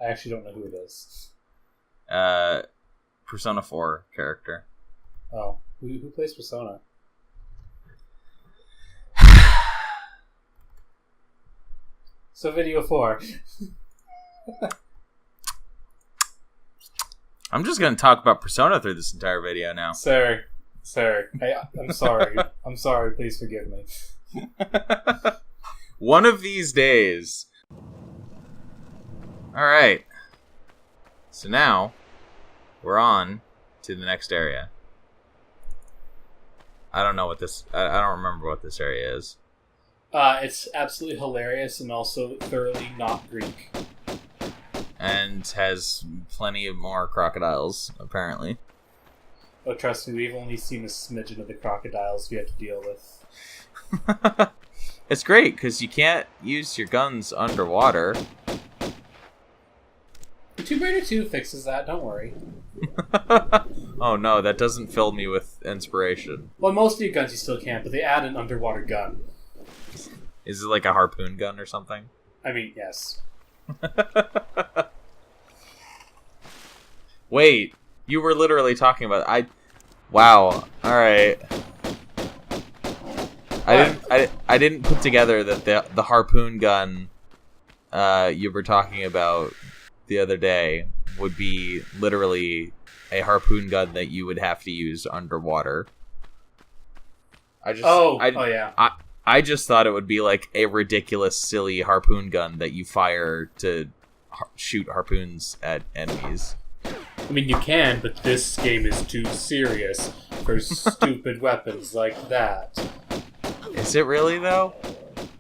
I actually don't know who it is. Persona 4 character. Oh, who plays Persona? So video 4. I'm just going to talk about Persona through this entire video now. Sir, I'm sorry. I'm sorry, please forgive me. One of these days. Alright. So now, we're on to the next area. I don't remember what this area is. It's absolutely hilarious and also thoroughly not Greek. And has plenty of more crocodiles, apparently. Oh, trust me, we've only seen a smidgen of the crocodiles we have to deal with. It's great, because you can't use your guns underwater. Tomb Raider 2 fixes that, don't worry. Oh no, that doesn't fill me with inspiration. Well, most of your guns you still can't, but they add an underwater gun. Is it like a harpoon gun or something? I mean, yes. Wait, you were literally talking about... Wow, alright. I didn't put together that the harpoon gun you were talking about the other day would be literally a harpoon gun that you would have to use underwater. Yeah. I just thought it would be like a ridiculous, silly harpoon gun that you fire to shoot harpoons at enemies. I mean, you can, but this game is too serious for stupid weapons like that. Is it really, though?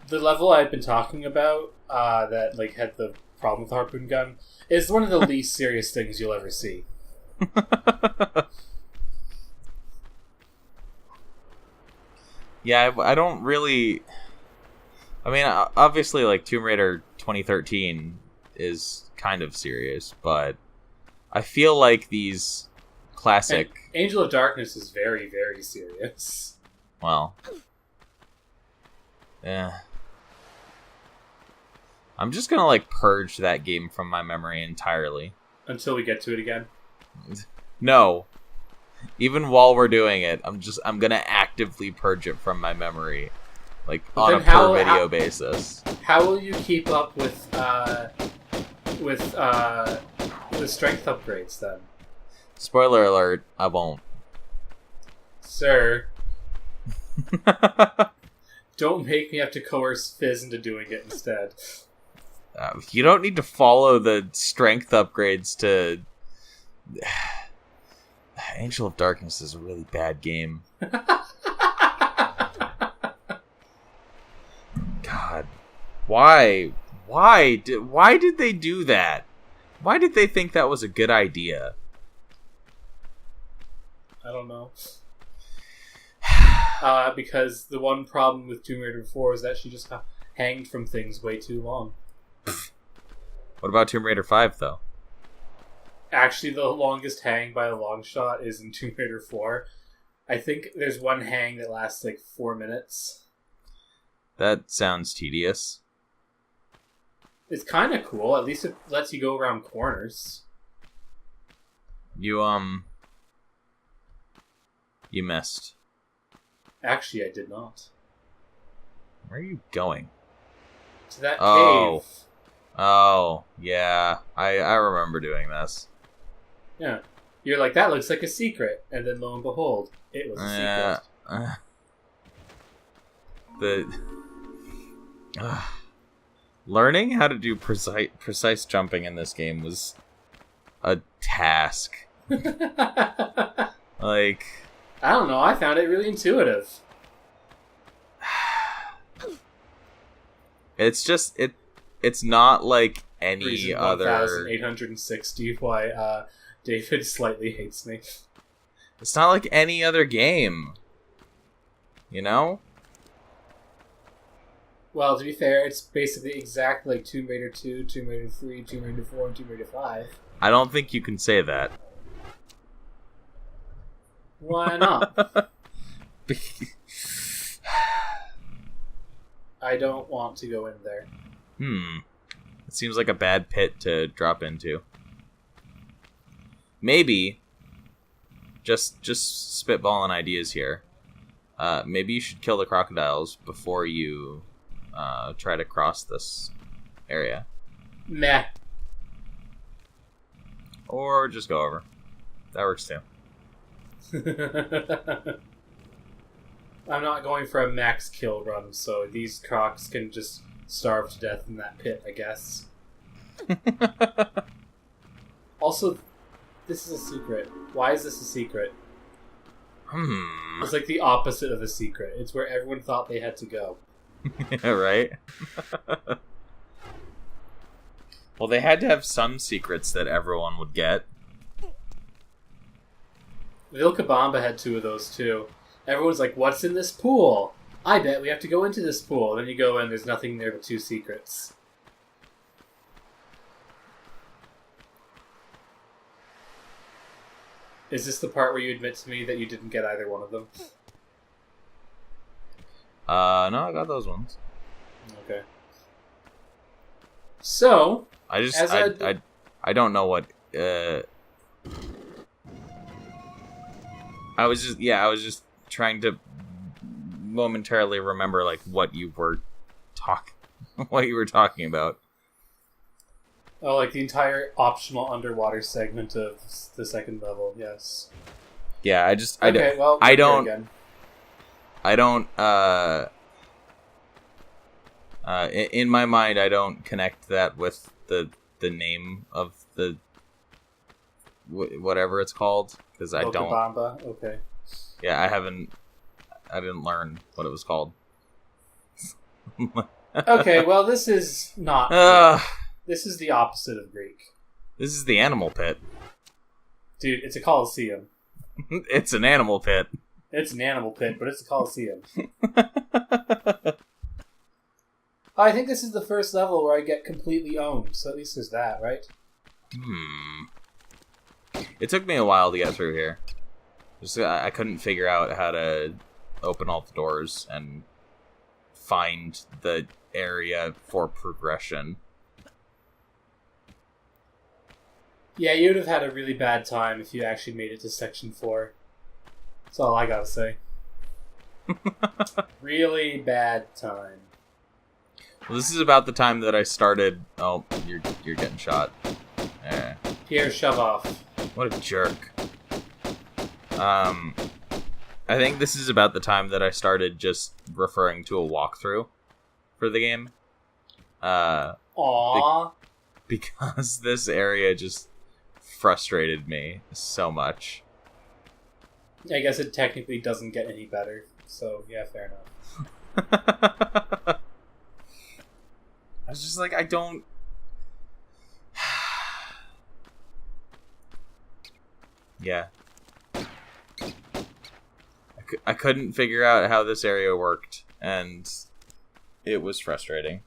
The level I've been talking about, that like had the problem with the harpoon gun, is one of the least serious things you'll ever see. Yeah, I don't really... I mean, obviously, like, Tomb Raider 2013 is kind of serious, but I feel like these classic... And Angel of Darkness is very, very serious. Well... Yeah. I'm just gonna, like, purge that game from my memory entirely. Until we get to it again? No. Even while we're doing it, I'm gonna actively purge it from my memory. Like, on a per video basis. How will you keep up with strength upgrades, then? Spoiler alert, I won't. Sir. Don't make me have to coerce Fizz into doing it instead. You don't need to follow the strength upgrades to... Angel of Darkness is a really bad game. God. Why? Why did they do that? Why did they think that was a good idea? I don't know. Because the one problem with Tomb Raider 4 is that she just hanged from things way too long. What about Tomb Raider 5, though? Actually, the longest hang by a long shot is in Tomb Raider 4. I think there's one hang that lasts like 4 minutes. That sounds tedious. It's kind of cool. At least it lets you go around corners. You missed. Actually, I did not. Where are you going? To that cave. Oh, yeah. I remember doing this. Yeah. You're like, that looks like a secret. And then lo and behold, it was a secret. Learning how to do precise jumping in this game was a task. Like... I don't know, I found it really intuitive. It's just, it's not like any Reason other... 1860 why David slightly hates me. It's not like any other game. You know? Well, to be fair, it's basically exactly like Tomb Raider 2, Tomb Raider 3, Tomb Raider 4, and Tomb Raider 5. I don't think you can say that. Why not? I don't want to go in there. It seems like a bad pit to drop into. Maybe, just spitballing ideas here. Maybe you should kill the crocodiles before you try to cross this area. Meh. Or just go over. That works too. I'm not going for a max kill run, so these crocs can just starve to death in that pit, I guess. Also, this is a secret. Why is this a secret? It's like the opposite of a secret. It's where everyone thought they had to go. Yeah, right? Well, they had to have some secrets that everyone would get. Vilcabamba had 2 of those, too. Everyone's like, what's in this pool? I bet we have to go into this pool. Then you go in, there's nothing there but 2 secrets. Is this the part where you admit to me that you didn't get either one of them? No, I got those ones. Okay. So, I don't know what, I was just trying to momentarily remember, like, what you were talking about. Oh, like the entire optional underwater segment of the second level, yes. Yeah, I don't, in my mind, I don't connect that with the name of the whatever it's called, because I don't. Vilcabamba? Okay. Yeah, I didn't learn what it was called. Okay, well, this is not. This is the opposite of Greek. This is the animal pit. Dude, it's a Colosseum. It's an animal pit. It's an animal pit, but it's a Colosseum. I think this is the first level where I get completely owned, so at least there's that, right? It took me a while to get through here. I couldn't figure out how to open all the doors and find the area for progression. Yeah, you would have had a really bad time if you actually made it to Section 4. That's all I gotta say. Really bad time. Well, this is about the time that I started... Oh, you're getting shot. Here, shove off. What a jerk. I think this is about the time that I started just referring to a walkthrough for the game. Aww. Because this area just frustrated me so much. I guess it technically doesn't get any better, so yeah, fair enough. I was just like, I don't... Yeah. I couldn't figure out how this area worked, and it was frustrating.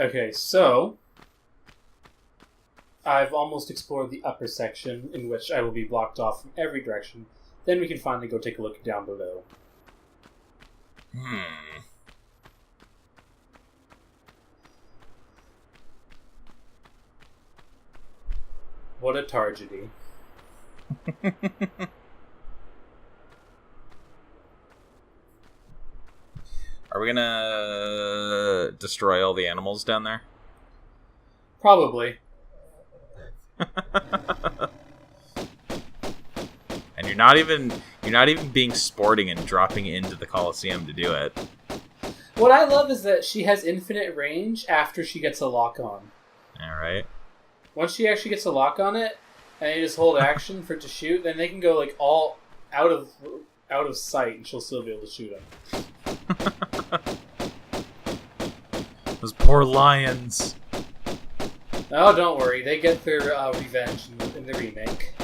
Okay, so I've almost explored the upper section, in which I will be blocked off from every direction. Then we can finally go take a look down below. What a tragedy. Are we gonna destroy all the animals down there? Probably. And you're not even being sporting and dropping into the Colosseum to do it. What I love is that she has infinite range after she gets a lock on. Alright. Once she actually gets a lock on it, and you just hold action for it to shoot, then they can go like all out of sight, and she'll still be able to shoot them. Those poor lions. Oh, don't worry. They get their revenge in the remake.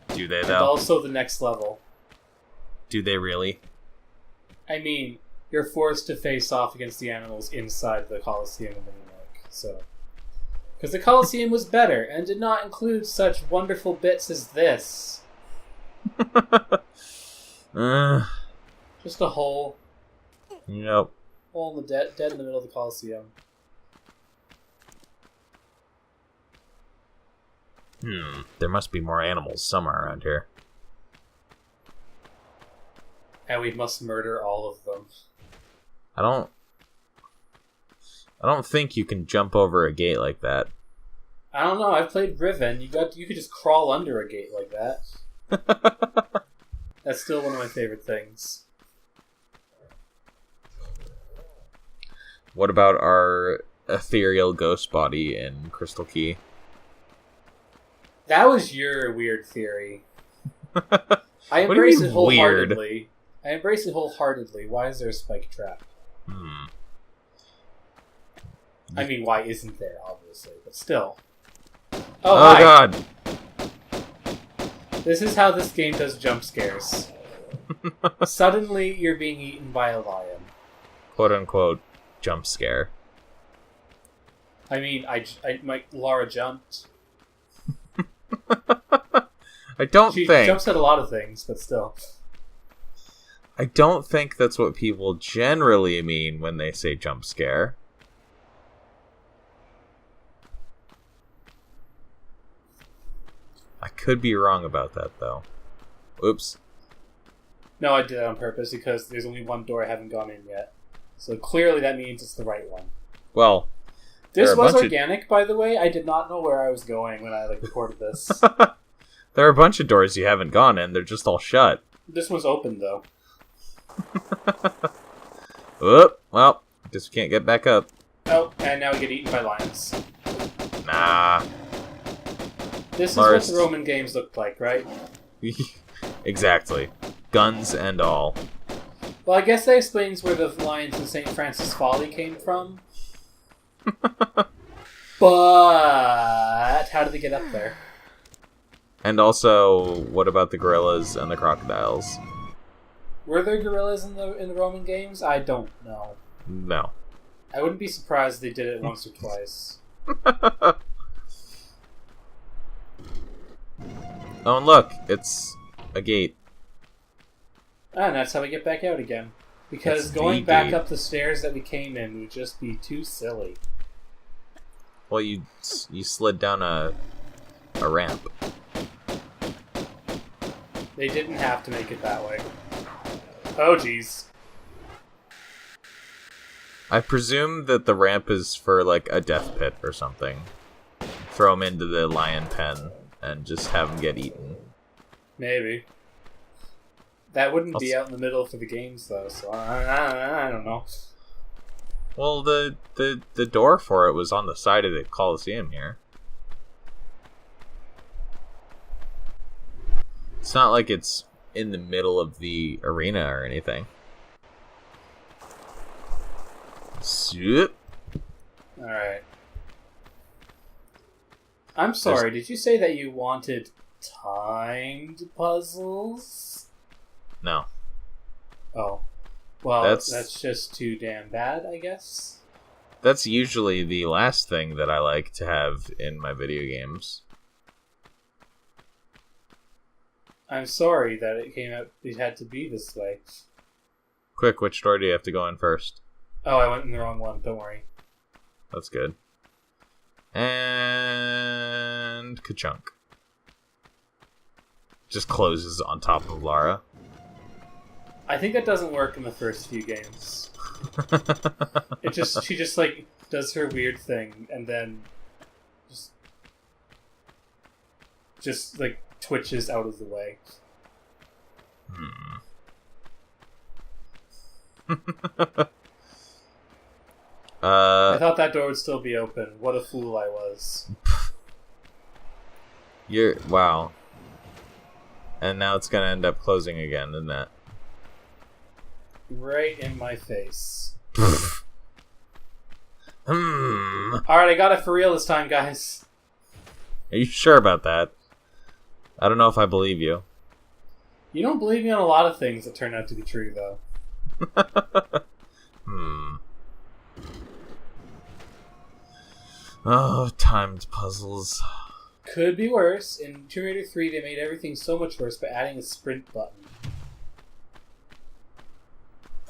Do they, though? And also the next level. Do they really? I mean, you're forced to face off against the animals inside the Colosseum in the remake, so... Because the Colosseum was better and did not include such wonderful bits as this. Just a hole. Yep. Hole in the dead in the middle of the Colosseum. There must be more animals somewhere around here. And we must murder all of them. I don't think you can jump over a gate like that. I don't know. I've played Riven. You could just crawl under a gate like that. That's still one of my favorite things. What about our ethereal ghost body in Crystal Key? That was your weird theory. I embrace it wholeheartedly. Why is there a spike trap? I mean, why isn't there, obviously, but still. Oh god! This is how this game does jump scares. Suddenly, you're being eaten by a lion. Quote-unquote jump scare. I mean, Laura jumped. She jumps at a lot of things, but still. I don't think that's what people generally mean when they say jump scare. I could be wrong about that, though. Oops. No, I did it on purpose because there's only one door I haven't gone in yet. So clearly that means it's the right one. Well, this was organic, by the way. I did not know where I was going when I recorded this. There are a bunch of doors you haven't gone in. They're just all shut. This one's open, though. Oop, well, guess we can't get back up. Oh, and now we get eaten by lions. Nah. This is what the Roman games looked like, right? Exactly. Guns and all. Well, I guess that explains where the lions in St. Francis Folly came from. But how did they get up there? And also, what about the gorillas and the crocodiles? Were there gorillas in the Roman games? I don't know. No. I wouldn't be surprised if they did it once or twice. Oh, and look, it's a gate. And that's how we get back out again. Because going back up the stairs that we came in would just be too silly. Well, you slid down a ramp. They didn't have to make it that way. Oh, jeez. I presume that the ramp is for, like, a death pit or something. Throw them into the lion pen and just have them get eaten. Maybe. That wouldn't be out in the middle for the games, though, so I don't know. Well, the door for it was on the side of the Colosseum here. It's not like it's in the middle of the arena or anything. Alright. I'm sorry, did you say that you wanted timed puzzles? No. Oh. Well, that's just too damn bad, I guess. That's usually the last thing that I like to have in my video games. I'm sorry that it had to be this way. Quick, which door do you have to go in first? Oh, I went in the wrong one, don't worry. That's good. And ka-chunk. Just closes on top of Lara. I think that doesn't work in the first few games. She just like does her weird thing and then just like twitches out of the way. I thought that door would still be open. What a fool I was. Wow. And now it's gonna end up closing again, isn't it? Right in my face. Alright, I got it for real this time, guys. Are you sure about that? I don't know if I believe you. You don't believe me on a lot of things that turn out to be true, though. Oh, timed puzzles. Could be worse. In Tomb Raider 3, they made everything so much worse by adding a sprint button.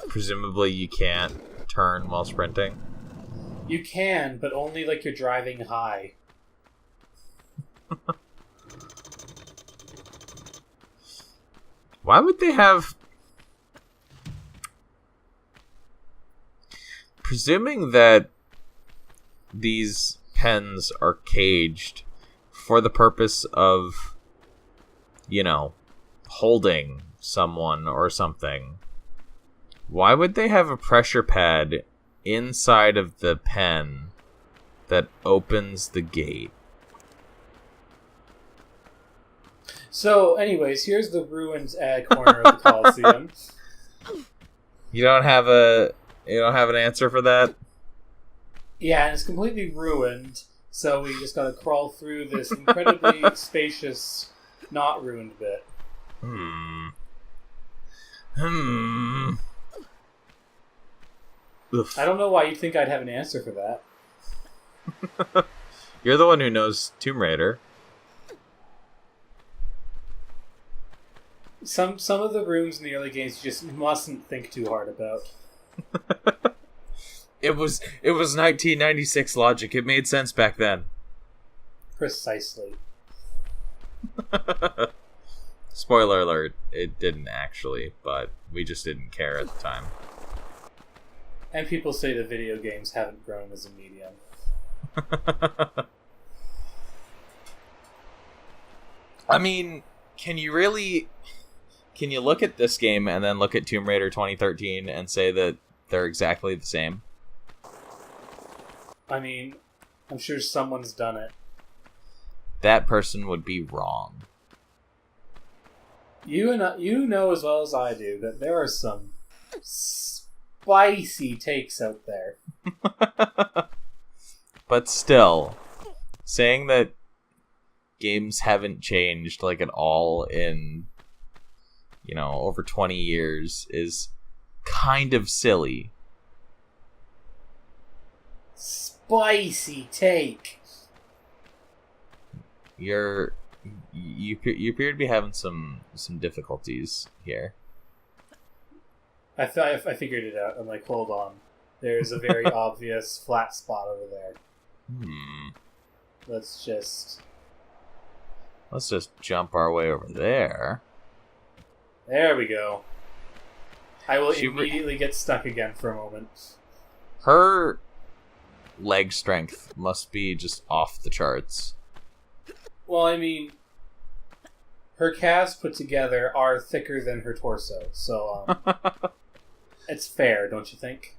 Presumably you can't turn while sprinting. You can, but only like you're driving high. Why would they have... Presuming that these pens are caged for the purpose of, you know, holding someone or something, why would they have a pressure pad inside of the pen that opens the gate? So, anyways, here's the ruined corner of the Colosseum. You don't have an answer for that? Yeah, and it's completely ruined, so we just gotta crawl through this incredibly spacious, not ruined bit. Oof. I don't know why you think I'd have an answer for that. You're the one who knows Tomb Raider. Some of the rooms in the early games you just mustn't think too hard about. It was 1996 logic. It made sense back then. Precisely. Spoiler alert, it didn't actually, but we just didn't care at the time. And people say that video games haven't grown as a medium. I mean, can you look at this game and then look at Tomb Raider 2013 and say that they're exactly the same? I mean, I'm sure someone's done it. That person would be wrong. You know as well as I do that there are some spicy takes out there. But still, saying that games haven't changed like at all in, you know, over 20 years is kind of silly. Spicy take. You appear to be having some difficulties here. I figured it out. I'm like, hold on. There's a very obvious flat spot over there. Let's just jump our way over there. There we go. I will immediately get stuck again for a moment. Her leg strength must be just off the charts. Well, I mean, her calves put together are thicker than her torso, so it's fair, don't you think?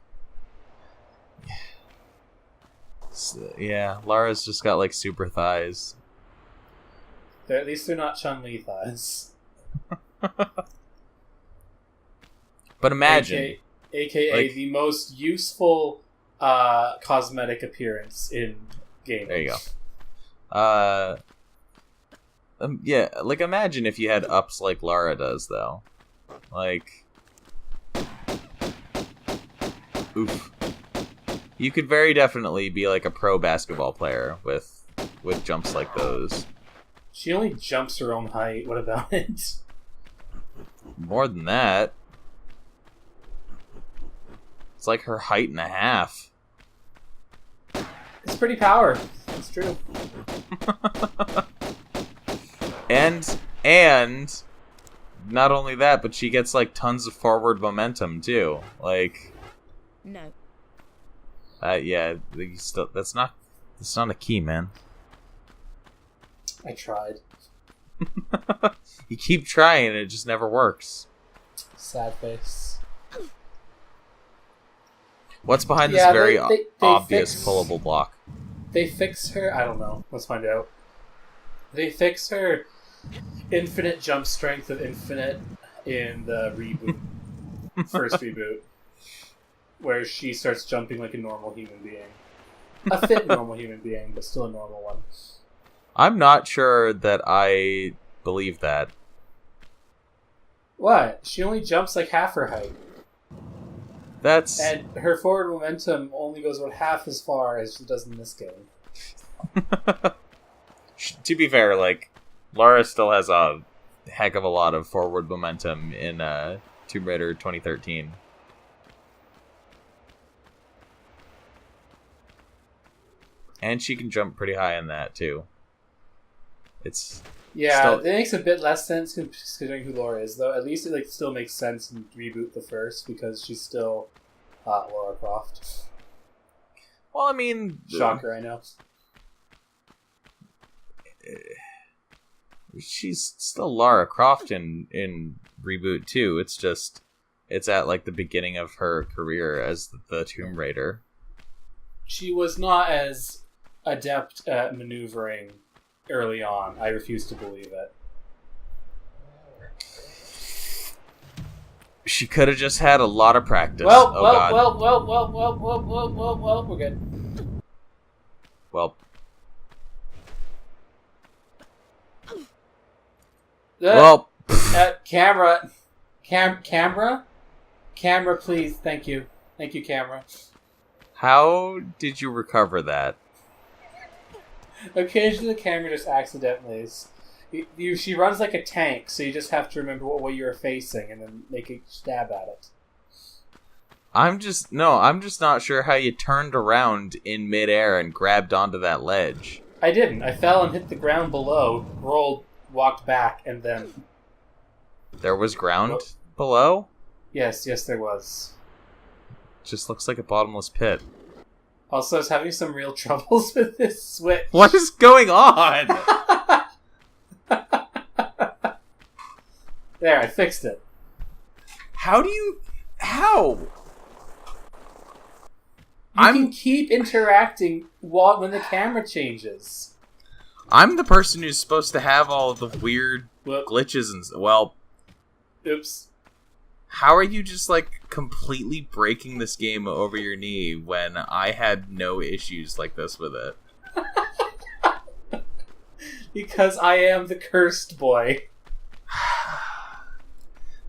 Yeah, Lara's just got like super thighs. At least they're not Chun-Li thighs. But imagine, AKA like, the most useful cosmetic appearance in gaming. There you go. Yeah, like imagine if you had ups like Lara does, though. Like, oof. You could very definitely be like a pro basketball player with jumps like those. She only jumps her own height. What about it? More than that. It's like her height and a half. It's pretty power. It's true. And not only that, but she gets like tons of forward momentum too. Like, no. Yeah, that's not a key, man. I tried. You keep trying, and it just never works. Sad face. What's behind this very obvious pullable block? They fix her... I don't know. Let's find out. They fix her infinite jump strength of infinite in the reboot. First reboot. Where she starts jumping like a normal human being. A fit normal human being, but still a normal one. I'm not sure that I believe that. What? She only jumps like half her height. That's... And her forward momentum only goes about half as far as she does in this game. To be fair, like, Lara still has a heck of a lot of forward momentum in Tomb Raider 2013. And she can jump pretty high in that, too. It's... Yeah, still... it makes a bit less sense considering who Laura is, though. At least it like still makes sense in Reboot the first, because she's still Lara Croft. Well, I mean... Shocker, I know. She's still Lara Croft in Reboot, too. It's just... It's at, like, the beginning of her career as the Tomb Raider. She was not as adept at maneuvering early on. I refuse to believe it. She could have just had a lot of practice. Well, we're good. Well. Camera, please. Thank you, camera. How did you recover that? Occasionally the camera just accidentally. She runs like a tank, so you just have to remember what way you're facing and then make a stab at it. I'm just not sure how you turned around in midair and grabbed onto that ledge. I didn't. I fell and hit the ground below, rolled, walked back, and then... There was ground below? Yes, there was. Just looks like a bottomless pit. Also, I was having some real troubles with this switch. What is going on? There, I fixed it. How? You can keep interacting when the camera changes. I'm the person who's supposed to have all of the weird glitches and... Well... Oops. How are you just, like, completely breaking this game over your knee when I had no issues like this with it? Because I am the cursed boy.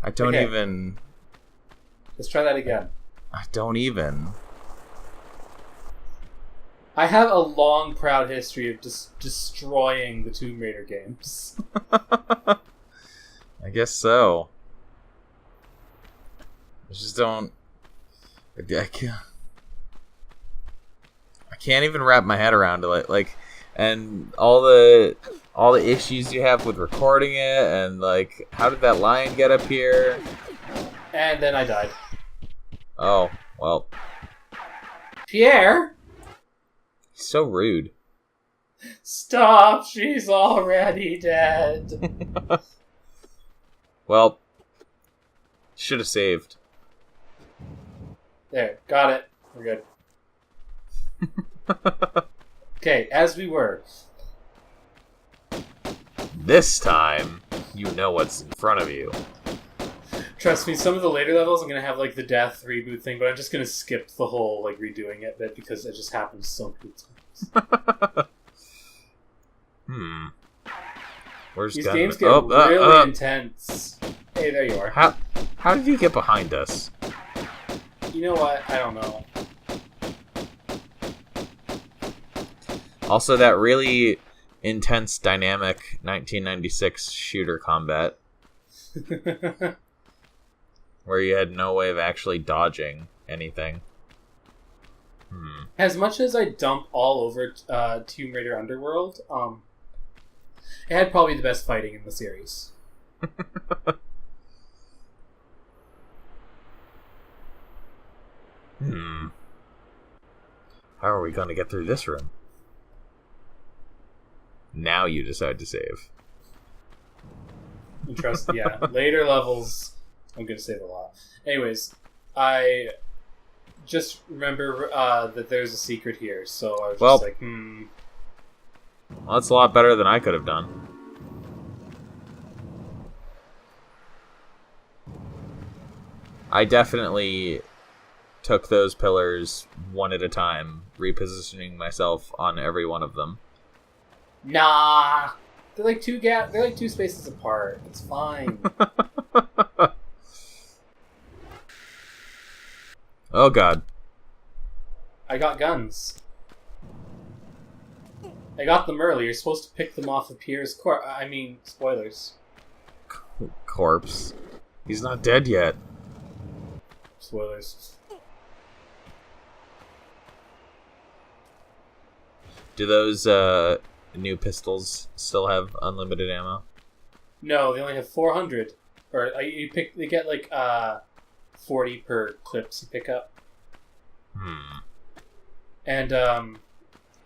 I don't even... Let's try that again. I don't even... I have a long, proud history of just destroying the Tomb Raider games. I guess so. I just don't... I can't even wrap my head around it. Like, and all the issues you have with recording it, and like, how did that lion get up here? And then I died. Oh, well. Pierre? He's so rude. Stop, she's already dead. Well, should have saved. There, got it. We're good. Okay, as we were. This time, you know what's in front of you. Trust me, some of the later levels I'm going to have like the death reboot thing, but I'm just going to skip the whole like redoing it bit because it just happens so many times. Where's These Gunman? games get really intense. Hey, there you are. How did you get behind us? You know what? I don't know. Also, that really intense, dynamic 1996 shooter combat. Where you had no way of actually dodging anything. As much as I dump all over Tomb Raider Underworld, it had probably the best fighting in the series. How are we going to get through this room? Now you decide to save. Yeah, later levels, I'm going to save a lot. Anyways, I just remember that there's a secret here, so I was just like, Well, that's a lot better than I could have done. I definitely took those pillars one at a time, repositioning myself on every one of them. Nah, they're like two spaces apart. It's fine. Oh god. I got guns. I got them early. You're supposed to pick them off of Pierre's corpse. Spoilers. Corpse. He's not dead yet. Spoilers. Do those new pistols still have unlimited ammo? No, they only have 400. Or they get like 40 per clips you pick up. And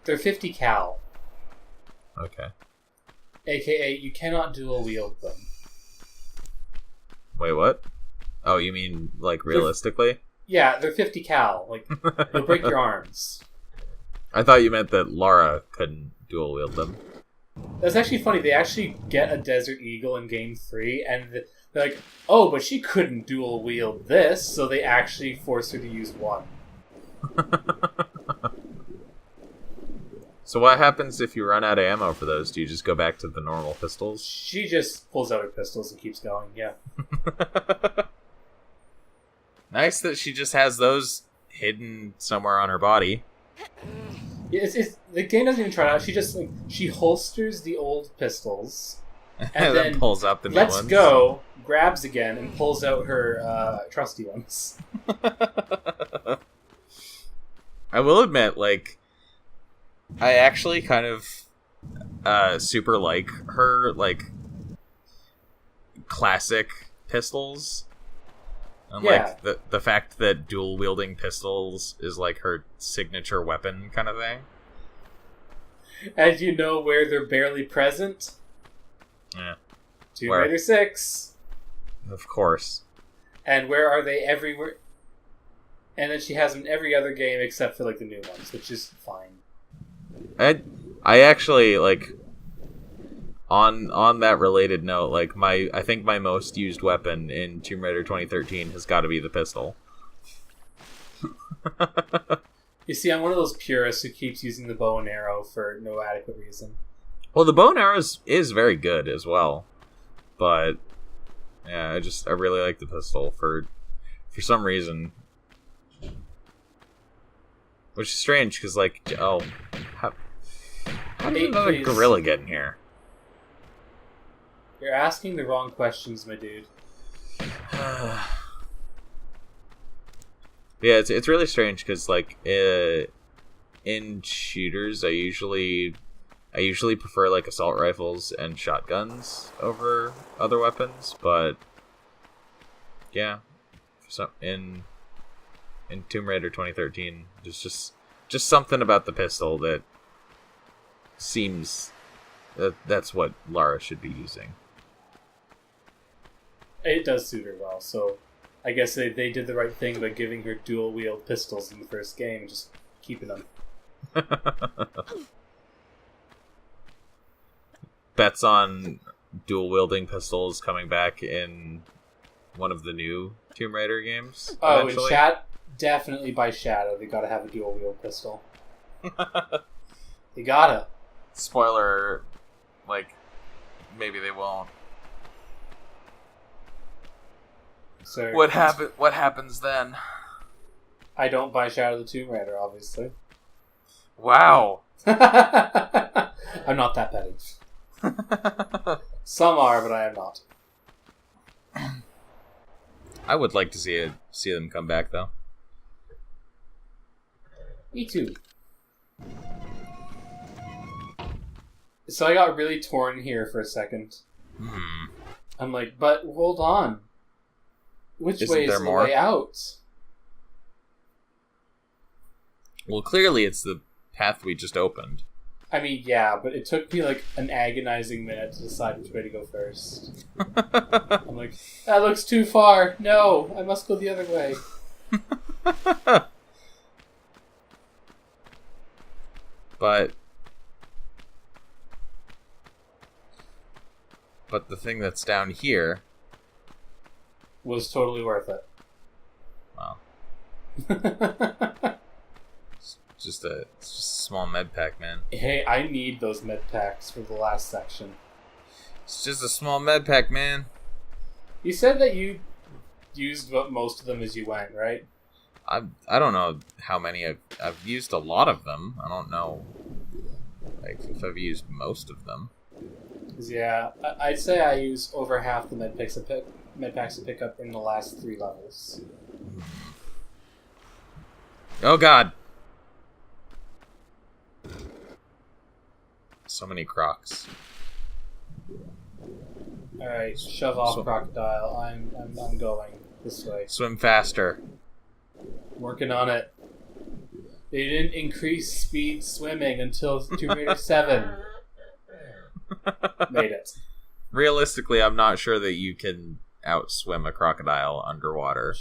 they're 50 cal. Okay. AKA, you cannot dual wield them. Wait, what? Oh, you mean like realistically? They're 50 cal. Like, they'll break your arms. I thought you meant that Lara couldn't dual wield them. That's actually funny. They actually get a Desert Eagle in Game 3, and they're like, oh, but she couldn't dual wield this, so they actually force her to use one. So what happens if you run out of ammo for those? Do you just go back to the normal pistols? She just pulls out her pistols and keeps going, yeah. Nice that she just has those hidden somewhere on her body. Yeah, the game doesn't even try it out. She just, she holsters the old pistols, and then pulls out the new lets ones. go, grabs again, and pulls out her trusty ones. I will admit, like, I actually kind of super like her, like, classic pistols. And, like, the fact that dual-wielding pistols is, like, her signature weapon kind of thing. And you know where they're barely present? Yeah. Tomb Raider 6. Of course. And where are they everywhere? And then she has them in every other game except for, like, the new ones, which is fine. I actually, like, on that related note, like, I think my most used weapon in Tomb Raider 2013 has got to be the pistol. You see, I'm one of those purists who keeps using the bow and arrow for no adequate reason. Well, the bow and arrow is very good as well, but yeah, I really like the pistol for some reason, which is strange because, like, how did another gorilla get in here? You're asking the wrong questions, my dude. Yeah, it's really strange because, like, in shooters, I usually prefer, like, assault rifles and shotguns over other weapons, but yeah, in Tomb Raider 2013, there's just something about the pistol that seems that's what Lara should be using. It does suit her well, so I guess they did the right thing by giving her dual-wield pistols in the first game, just keeping them. Bets on dual-wielding pistols coming back in one of the new Tomb Raider games? Oh, in definitely by Shadow, they gotta have a dual-wield pistol. They gotta. Spoiler, like, maybe they won't. So What happens then? I don't buy Shadow of the Tomb Raider, obviously. Wow. I'm not that petty. Some are, but I am not. I would like to see them come back, though. Me too. So I got really torn here for a second. I'm like, but hold on. Which way is the way out? Well, clearly it's the path we just opened. I mean, yeah, but it took me like an agonizing minute to decide which way to go first. I'm like, that looks too far. No, I must go the other way. But the thing that's down here was totally worth it. Wow. It's just a small med pack, man. Hey, I need those med packs for the last section. It's just a small med pack, man. You said that you used most of them as you went, right? I don't know how many I've used a lot of them. I don't know Like, if I've used most of them. 'Cause, yeah, I'd say I use over half the med packs to pick up in the last 3 levels. Oh god! So many crocs. Alright, shove off, crocodile. I'm going this way. Swim faster. Working on it. They didn't increase speed swimming until Tomb Raider 7. Made it. Realistically, I'm not sure that you can outswim a crocodile underwater.